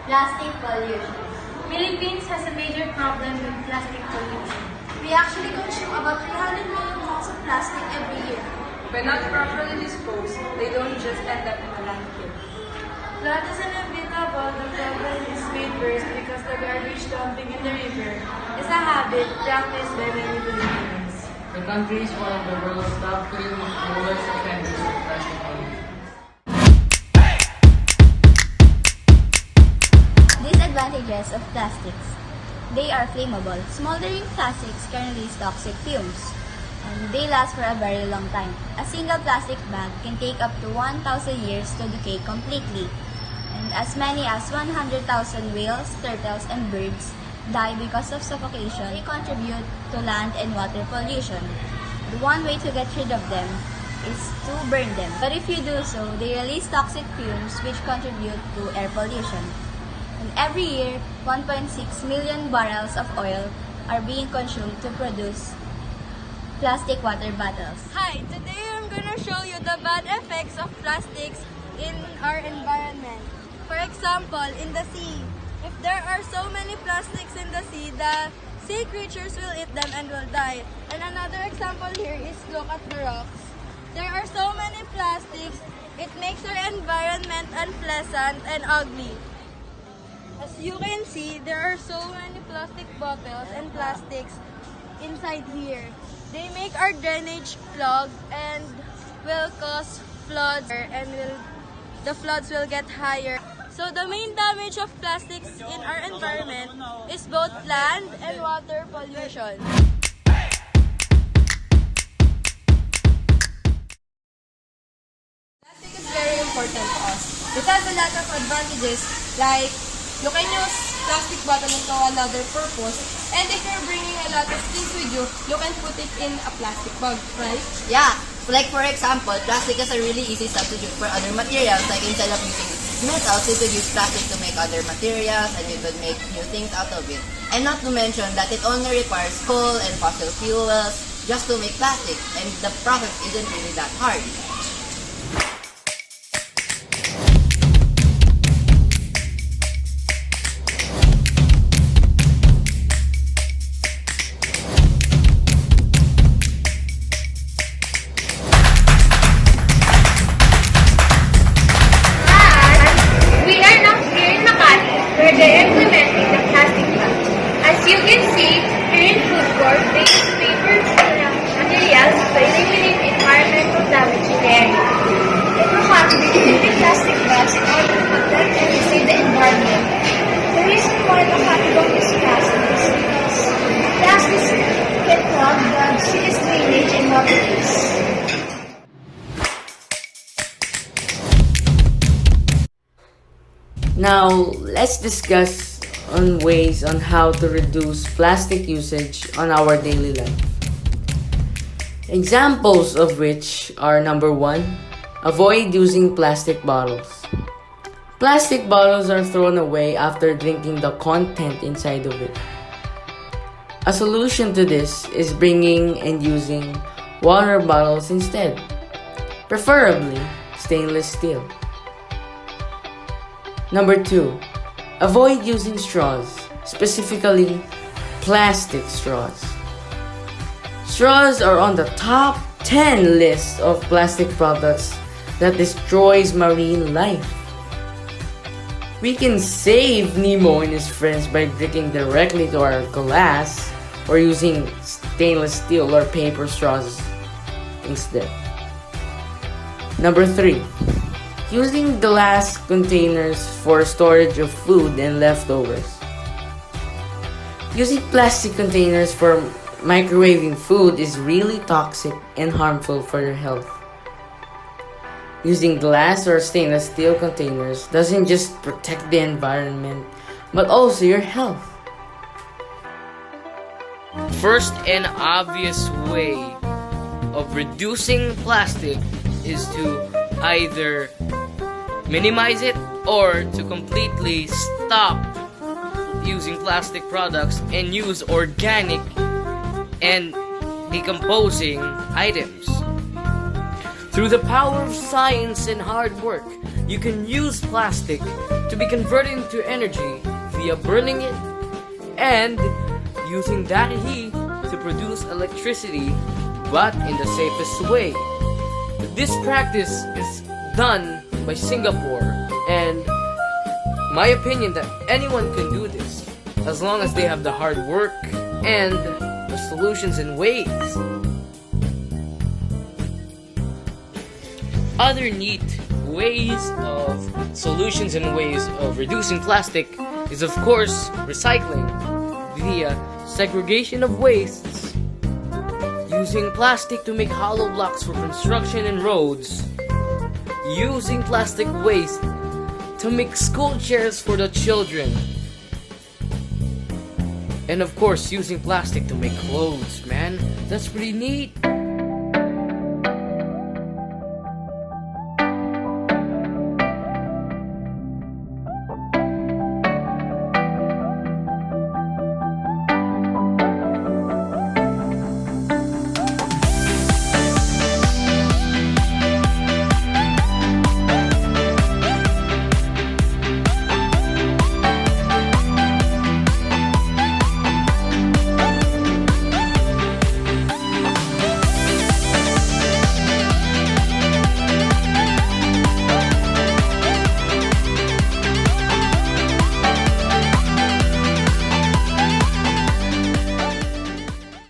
Plastic pollution. Philippines has a major problem with plastic pollution. We actually consume about 300 million pounds of plastic every year. When not properly disposed, they don't just end up in a landfill. Flood is inevitable. The problem is made worse because the garbage dumping in the river is a habit practiced by many Filipinos. The country is one of the world's top 3 lowest offenders of plastic pollution. Disadvantages of plastics. They are flammable. Smoldering plastics can release toxic fumes, and they last for a very long time. A single plastic bag can take up to 1,000 years to decay completely, and as many as 100,000 whales, turtles, and birds die because of suffocation. They contribute to land and water pollution. The one way to get rid of them is to burn them. But if you do so, they release toxic fumes which contribute to air pollution. And every year, 1.6 million barrels of oil are being consumed to produce plastic water bottles. Hi, today I'm gonna show you the bad effects of plastics in our environment. For example, in the sea. If there are so many plastics in the sea creatures will eat them and will die. And another example here is look at the rocks. There are so many plastics, it makes our environment unpleasant and ugly. As you can see, there are so many plastic bottles and plastics inside here. They make our drainage clog and will cause floods, and the floods will get higher. So the main damage of plastics in our environment is both land and water pollution. Plastic is very important to us. It has a lot of advantages, like you can use plastic bottle into another purpose, and if you're bringing a lot of things with you, you can put it in a plastic bag, right? Yeah, like for example, plastic is a really easy substitute for other materials. Like instead of using metals, you could use plastic to make other materials, and you could make new things out of it. And not to mention that it only requires coal and fossil fuels just to make plastic, and the process isn't really that hard. Where they're implementing the plastic bag. As you can see, here in food court, they use paper materials to eliminate environmental damage in the area. It will contribute to using plastic bags in order to protect and save the environment. The reason why the category is plastic is because plastics can clog the city's drainage and waterways. Now, let's discuss on ways on how to reduce plastic usage on our daily life. Examples of which are number 1, avoid using plastic bottles. Plastic bottles are thrown away after drinking the content inside of it. A solution to this is bringing and using water bottles instead, preferably stainless steel. Number 2, avoid using straws, specifically plastic straws. Straws are on the top 10 list of plastic products that destroys marine life. We can save Nemo and his friends by drinking directly to our glass or using stainless steel or paper straws instead. Number 3, using glass containers for storage of food and leftovers. Using plastic containers for microwaving food is really toxic and harmful for your health. Using glass or stainless steel containers doesn't just protect the environment, but also your health. First and obvious way of reducing plastic is to either minimize it or to completely stop using plastic products and use organic and decomposing items. Through the power of science and hard work, you can use plastic to be converted into energy via burning it and using that heat to produce electricity, but in the safest way. This practice is done by Singapore, and my opinion that anyone can do this as long as they have the hard work and the solutions and ways. Other neat ways of solutions and ways of reducing plastic is of course recycling via segregation of wastes, using plastic to make hollow blocks for construction and roads, using plastic waste to make school chairs for the children, and of course using plastic to make clothes, man. That's pretty neat.